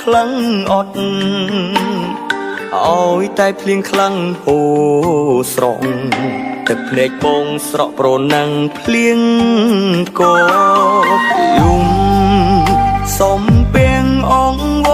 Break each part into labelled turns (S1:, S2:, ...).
S1: ខ្លាំងអត់ឲ្យតែភ្លៀងខ្លាំងហូរស្រង់ទឹកភ្នែកបងស្រក់ប្រណាំងភ្លៀងក៏យំសំពេងអងវ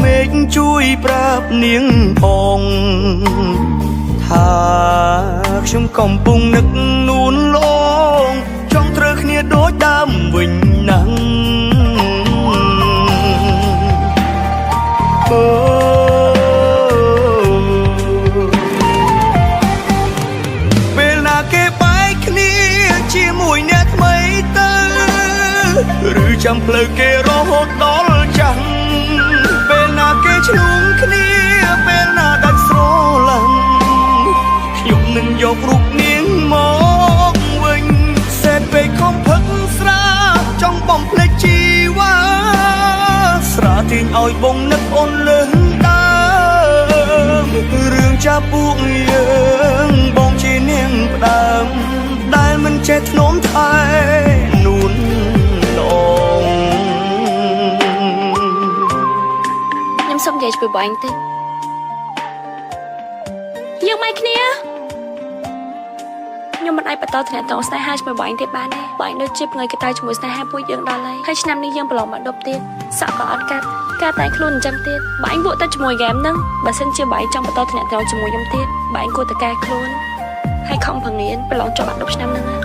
S1: មេឃជួយប្រាប់នាងផងថាខ្ញុំកំពុងនឹកនួនលងចង់ត្រូវគ្នាដូចដើមវិញណាស់ពេលណាគេបែកគ្នាជាមួយអ្នកថ្មីទៅឬចាំផ្លូវគេរហូតដល់ចាំងពេលណាគេឆ្លងគ្នាពេលណាដាច់ស្រឡាញ់ខ្ញុំនឹងយករូបនាងមកវិញសេតពេកខំផឹកស្រាចង់បំភ្លេចជីវ៉ាស្រាទាញឲ្យបងនឹកអូនលើងដើមរឿងចាប់ពួកយើងបងជានាងផ្ដើមដែលមិនចេះធ្នមថែនួនឡង
S2: ខ្ញុំសុំនិយាយជាមួយបងតិចយើងមកគ្នាខ្ញុំមិនអាចបន្តទំនាក់ទំនងស្នេហាជាមួយបងទេបានទេបងដូចជាថ្ងៃកតៅជាមួយស្នេហាពួកយើងដល់ហើយឆ្នាំនេះយើងប្រឡងមក10ទៀតសក់ក៏អត់កាត់ការតែខ្លួនអញ្ចឹងទៀតបងពួកទៅជាមួយហ្គេមហ្នឹងបើសិនជាបងចង់បន្តទំនាក់ទំនងជាមួយខ្ញុំទៀតបងគួរតែកែខ្លួនហើយខំប្រឹងរៀនប្រឡងជាប់អា10ឆ្នាំហ្នឹងណា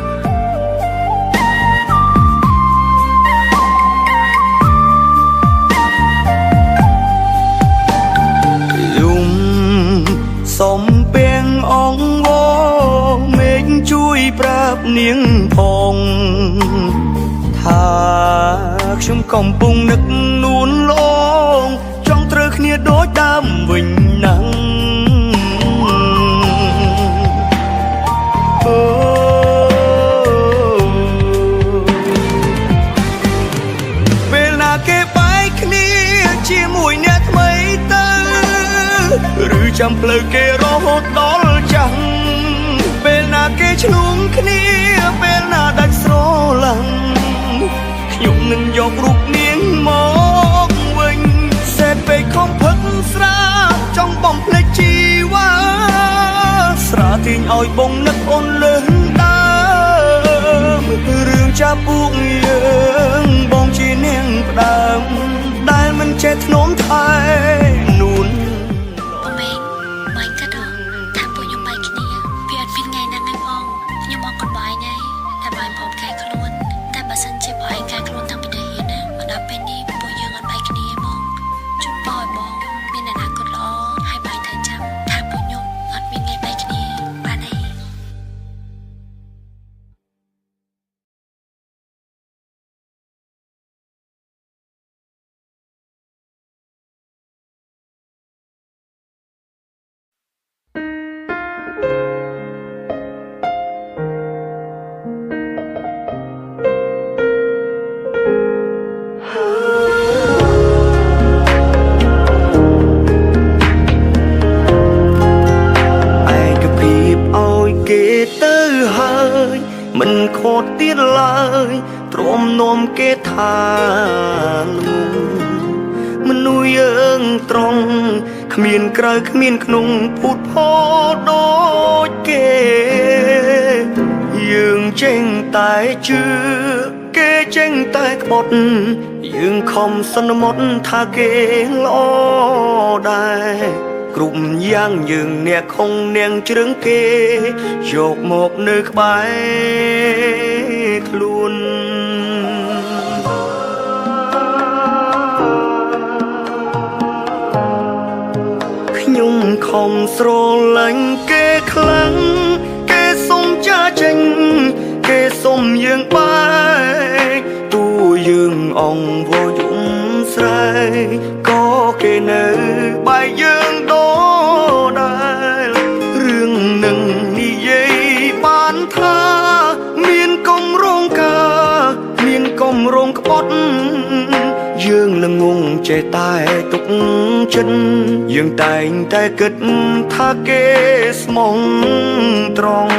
S1: សំពេងអងវមេឃជួយប្រាប់នាងផងថាខ្ញុំកំពុងនឹកនួនលងចង់ត្រូវគ្នាដូចដើមវិញណាស់ពេលណាគេបែកគ្នាជាមួយអ្នកថ្មីទៅឬចាំផ្លូវគេរហូតដល់ចាំងពេលណាគេឆ្លងគ្នាពេលណាដាច់ស្រឡាញ់ខ្ញុំនឹងយករូបនាងមកវិញសេតពេកខំផឹកស្រាចង់បំភ្លេចជីវ៉ាស្រាទាញឲ្យបងនឹកអូនលើងដើមរឿងចាប់ពួកយើងបងជានាងផ្ដើមដែលមិនចេះធ្នមថែនួនមិនខត់ទៀតឡើយទ្រាំនាំគេថាលងមនុស្សយើងត្រង់គ្មានក្រៅគ្មានក្នុងភូតផលដូចគេយើងចេញតែជឿគេចេញតែក្បត់យើងខំសន្មត់ថាគេល្អដែរគ្រប់យ៉ាងយើងអ្នកខំនាងជ្រឹងគេយកមកនៅក្បែរខ្លួនខ្ញុំខំស្រឡាញ់គេខ្លាំងគេសុំចាចេញគេសុំយើងបែកទូយើងអងវយំស្រែកក៏គេនៅបែកយើងដូរដែររឿងនឹងនិយាយបានថាមានកុំរងការមានកុំរងក្បត់យើងល្ងងចេះតែទុកចិត្តយើងតែងតែគិតថាគេស្មងត្រង់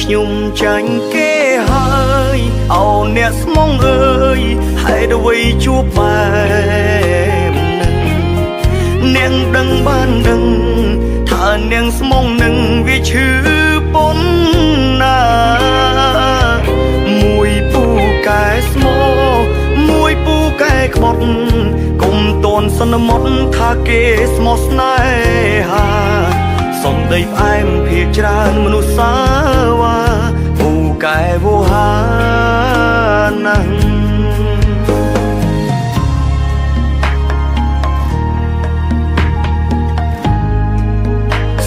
S1: ខ្ញុំចាញ់គេហើយអោអ្នកស្មងអើយហេតុអ្វីជួបបែបនឹងនាងដឹងបានដឹងថានាងស្មងនឹងវាឈឺប៉ុណ្ណាមួយពូកែស្មោមួយពូកែក្បត់កុំតន់សន្មត់ថាគេស្មោះស្នេហាសំដីផ្អែមភាកច្រើនមនុស្សសាវ៉ាពូកែវោហាណាស់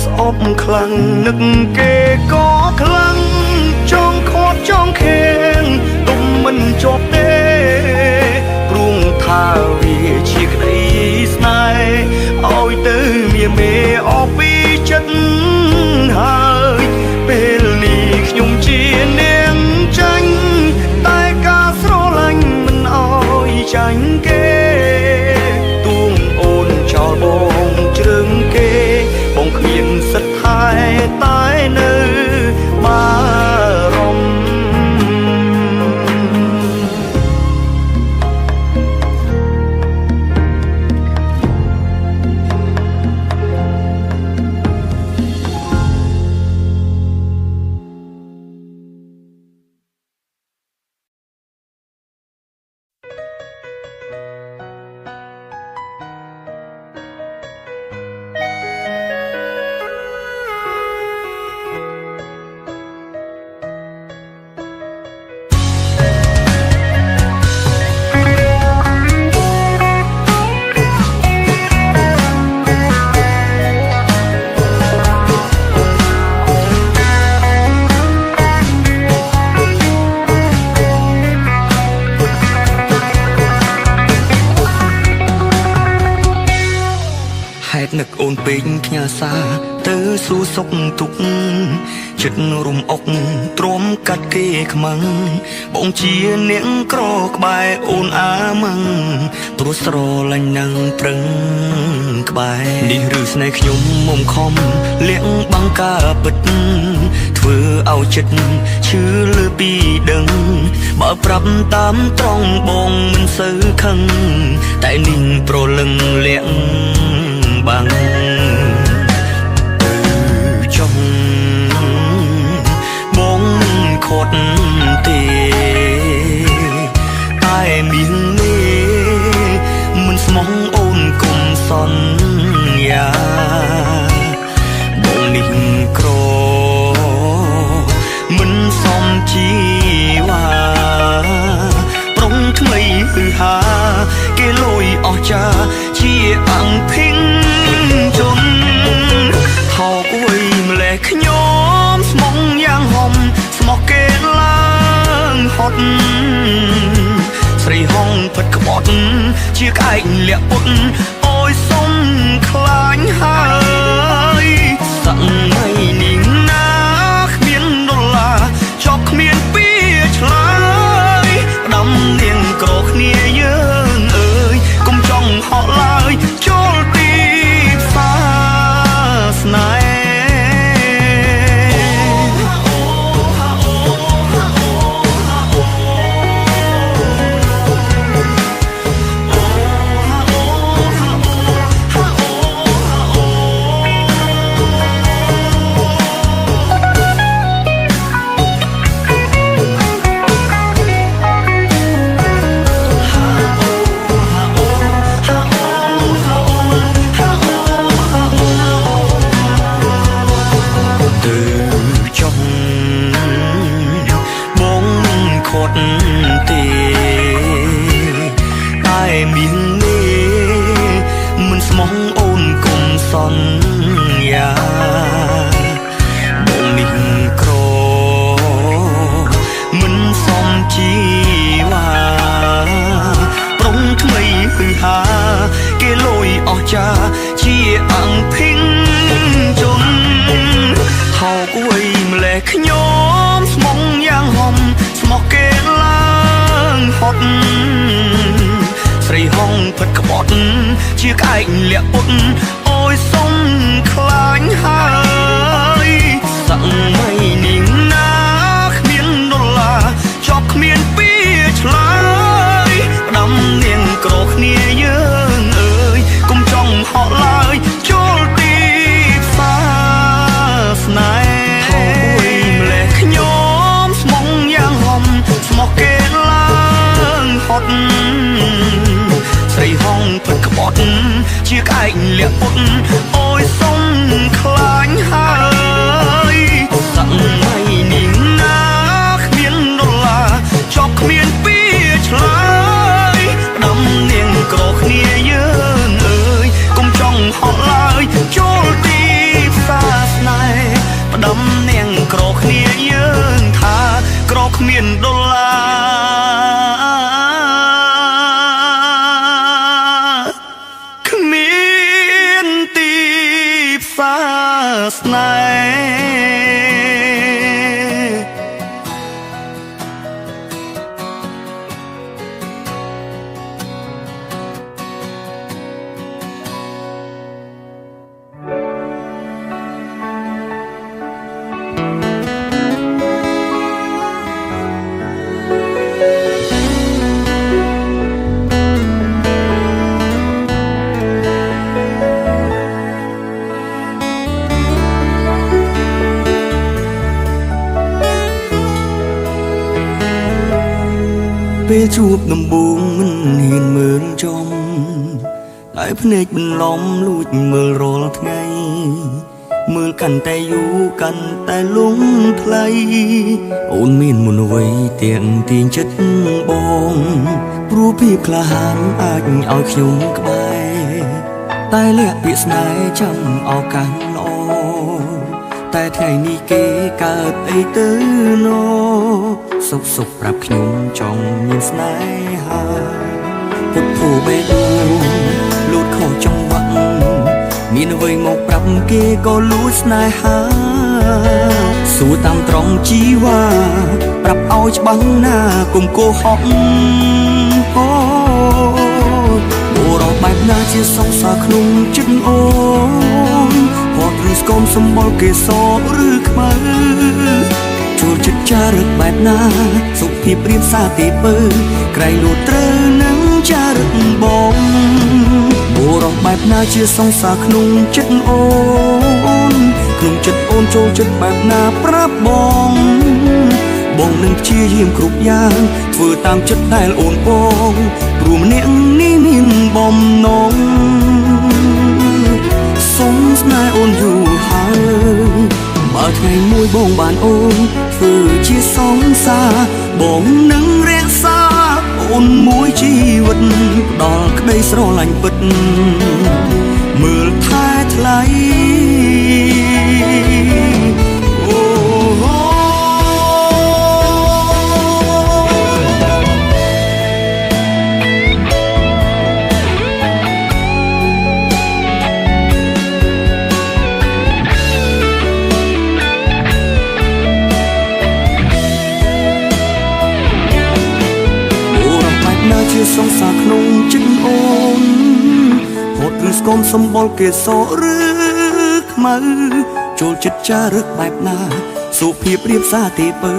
S1: ស្អប់ខ្លាំងនឹកគេក៏ខ្លាំងចង់ខាត់ចង់ខេងទុំមិនជាប់ទេព្រោះថាវាជាក្តីស្នេហ៍ឲ្យទៅមានមេអស់ពីចិត្តហើយពេលនេះខ្ញុំជានាងចាញ់តែការស្រឡាញ់មិនអោយចាញ់គេទួងអូនចោលបងជ្រឹងគេបងគ្មានសិទ្ធិថែតែនៅបារម្ភនឹកអូនពេកផ្ញើសារទៅសួរសុខទុក្ខចិត្តរំអុកទ្រាំកាត់គេខ្មាំងបងជានាងក្រក្បែរអូនអាម៉ាំងព្រោះស្រឡាញ់នឹងប្រឹងក្បែរនេះឬស្នេហ៍ខ្ញុំមុំខំលាក់បាំងការពិតធ្វើឲ្យចិត្តឈឺលើពីដឹងបើប្រាប់តាមត្រង់បងមិនសូវខឹងតែនាងប្រលឹងលាក់បាំងចង់បងខត់ទេតែមាននេះមិនស្មងអូនគុំសន្យាបងនេះក្រមិនសមជីវ៉ាប្រុងថ្មីគឺហាគេលួយអស់ចាជាអង្គភិងជន់ថោកវ័យម្លេះខ្ញុំស្មងយ៉ាងហំស្មោះគេឡើងហត់ស្រីហងពិតក្បត់ជាក្អែកលាក់ពុតអូយសុំខ្លាញ់ហើយសឹកថ្ងៃនេះណាគ្មានដុល្លារចប់គ្មានពីឆ្លើយដាំនាងក្រគ្នាយើងអើយកុំចង់ហក់ឡើយចូលទីផ្សារស្នេហ៍ទេតែមាននេះមិនស្មងអូនគុំសន្យាបងនេះក្រមិនសមជីវ៉ាប្រុងថ្មីគឺហាគេលួយអស់ចាជាអង្គភិងជន់ថោកវ័យម្លេះខ្ញុំស្មងយ៉ាងហំស្មោះគេឡើងហត់ស្រីហងពិតក្បត់ជាក្អែកលាក់ពុតអូយសុំខ្លាញ់ហើយសឹកថ្ងៃនេះណា ជាក្អែកលាក់ពុតអូយសុំខ្លាញ់ហើយសក់ថ្ងៃនេះណាគ្មានដុល្លារចប់គ្មានពីឆ្លើយផ្ដាំនាងក្រគ្នាយើងអើយកុំចង់ហត់ឡើយចូលទីផ្សារស្នេហ៍ផ្ដាំនាងក្រគ្នាយើងថាក្រគ្មានដុល្លារគ្មានទីផ្សារស្នេពេលជួបដំបូងមិនហ៊ានមើលចំតែភ្នែកបន្លំលួចមើលរាល់ថ្ងៃមើលកាន់តែយូរកាន់តែលងថ្លៃអូនមានមុនអ្វីទាំងទាញចិត្តបងព្រោះភាពក្លាហានអាចឲ្យខ្ញុំក្បែរតែលាក់ពាក្យស្នេហ៍ចាំឱកាសល្អតែថ្ងៃនេះគេកើតអីទៅណោសុកប្រាប់ខ្ញុំចង់មានស្នេហាពុទ្ធោបេះដូងលូតខុសចង្វាក់មានអ្វីមកប្រាប់គេក៏លួចស្នេហាសួរតាមត្រង់ជីវ៉ាប្រាប់ឲ្យច្បាស់ណាកុំកុហកអូបុរសបែបណាជាសង្សារក្នុងចិត្តអូនហត់ឬស្គមសម្បល់គេសឬខ្មៅចូលចិត្តចារឹកបែបណាសុភាពរៀបសារទីពើក្រៃលួតត្រូវនឹងចារឹកបងបុរសបែបណាជាសង្សារក្នុងចិត្តអូនក្នុងចិត្តអូនចូលចិត្តបែបណាប្រាប់បងនឹងព្យាយាមគ្រប់យ៉ាងធ្វើតាមចិត្តដែលអូនបងព្រោះម្នាក់នេះមានបំណងសុំស្នេហ៍អូនយូរហើយបើថ្ងៃមួយបងបានអូនធ្វើជាសង្សារបងនឹងរក្សាអូនមួយជីវិតផ្ដល់ក្តីស្រឡាញ់ពិតមើលថែថ្លៃសង្សារក្នុងចិត្តអូនហត់ឬស្គមសម្បល់គេសឬខ្មៅចូលចិត្តចារឹកបែបណាសុភាពរៀបសារទេពើ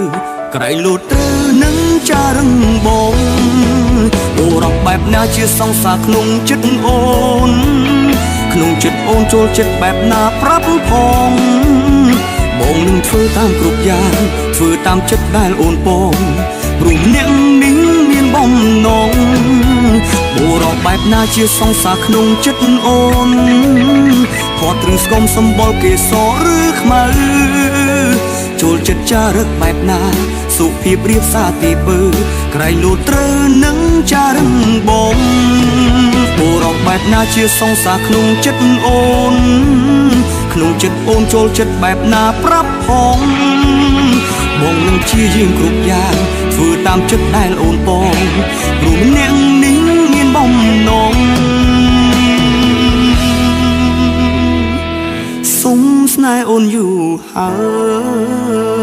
S1: ក្រៃលូតត្រូវនឹងចារឹងបងអូរ៉ងបែបណាជាសង្សារក្នុងចិត្តអូនក្នុងចិត្តអូនចូលចិត្តបែបណាប្រាប់ផងបងនឹងធ្វើតាមគ្រប់យ៉ាងធ្វើតាមចិត្តដែលអូនបងព្រោះម្នាក់នេះមានបំណងបុរសបែបណាជាសង្សារក្នុងចិត្តអូនផត់ឬស្គមសម្បល់គេសឬខ្មៅចូលចិត្តចារឹកបែបណាសុភាពរៀបសារទីពើក្រៃលូតត្រូវនឹងចារឹងបងបុរសបែបណាជាសង្សារក្នុងចិត្តអូនក្នុងចិត្តអូនចូលចិត្តបែបណាប្រាប់ផងបងនឹងព្យាយាមគ្រប់យ៉ាងធ្វើតាមចិត្តដែលអូនបងព្រោះម្នាក់នេះមានបំណងសុំស្នេហ៍អូនយូរហើយ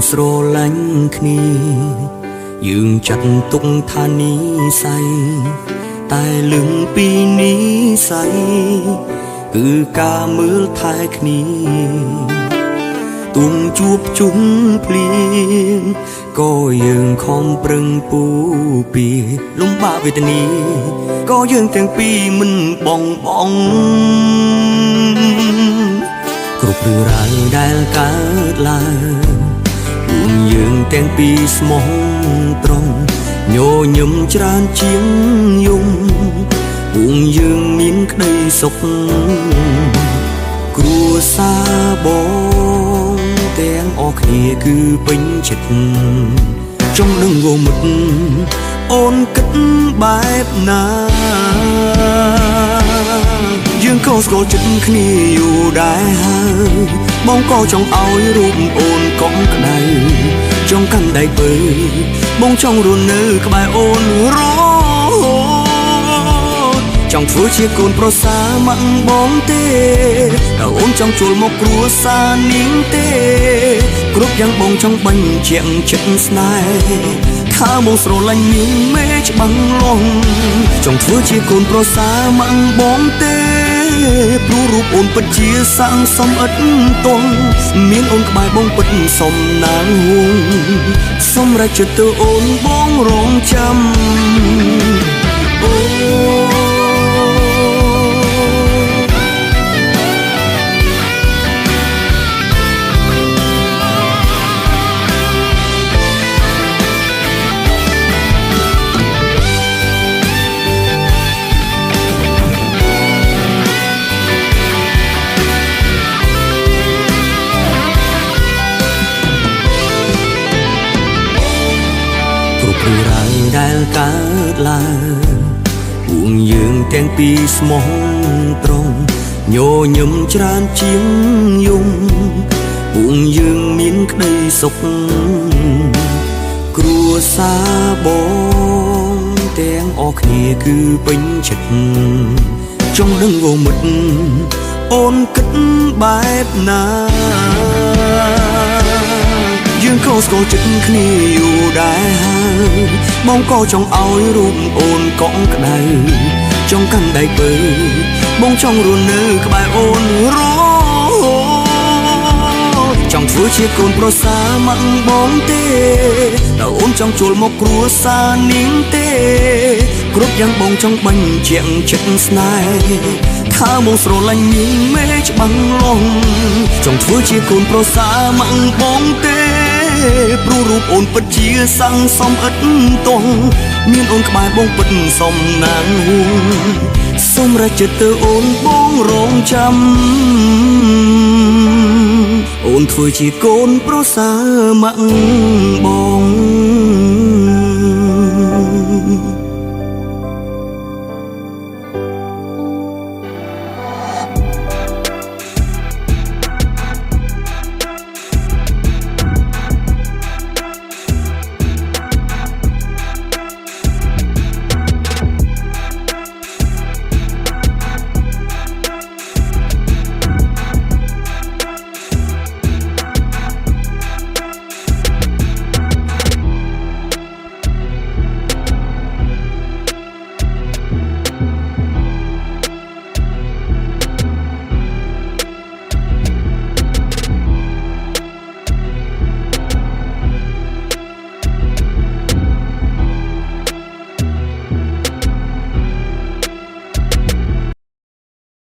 S1: ស្រឡាញ់គ្នា យើងចាត់ទុកថានិស័យតែលឹងពីនិស័យគឺការមើលថែគ្នាទុំជួបជុំភ្លៀងក៏យើងខំប្រឹងពូពីលំបាកវេទនាក៏យើងទាំងពីរមិនបងគ្រប់រឿងរ៉ាវដែលកើតឡើងពួកយើងទាំងពីរស្មោះត្រង់ញញឹមច្រើនជាងយំពួកយើងមានក្តីសុខគ្រួសារបងទាំងអស់គ្នាគឺពេញចិត្តចង់នឹងងមុតអូនគិតបែបណាយើងក៏ស្គាល់ចិត្តគ្នាយូរដែរហើយបងក៏ចង់ឲ្យរូបអូនកុំក្ដៅចង់កាន់ដៃបើបងចង់រស់នៅក្បែរអូនរហូតចង់ធ្វើជាកូនប្រសាមកបងទេតើអូនចង់ចូលមកគ្រួសារនាងទេគ្រប់យ៉ាងបងចង់បញ្ជាក់ចិត្តស្នេហ៍ថាបងស្រឡាញ់នាងមេច្បាំងលងចង់ធ្វើជាកូនប្រសាមកបងទេព្រោះរូបអូនពិតជាសាំងសំឥតតងមានអូនក្បែរបងពិតសំណាងហួងសម្រាប់ចិត្តទៅអូនបងរងចាំអូរឿងរ៉ាវដែលកើតឡើងពួកយើងទាំងពីរស្មោះត្រង់ញញឹមច្រើនជាងយំពួកយើងមានក្តីសុខគ្រួសារបងទាំងអស់គ្នាគឺពេញចិត្តចង់ដឹងងមុតអូនគិតបែបណាយើងក៏ស្គាល់ចិត្តគ្នាយូរដែរហើយបងក៏ចង់ឲ្យរូបអូនកក់ក្ដៅចង់កាន់ដៃបើបងចង់រស់នៅក្បែរអូនរហូតចង់ធ្វើជាកូនប្រសាមកបងទេតើអូនចង់ចូលមកគ្រួសារនាងទេគ្រប់យ៉ាងបងចង់បញ្ជាក់ចិត្តស្នេហ៍ថាបងស្រឡាញ់នាងមេច្បាំងលងចង់ធ្វើជាកូនប្រសាមកបងទេព្រោះរូបអូនពិតជាសាំងសំឥតតងមានអូនក្បែរបងពិតសំណាងហួងសម្រាប់ចិត្តទៅអូនបងរងចាំអូនធ្វើជាកូនប្រសាមកបង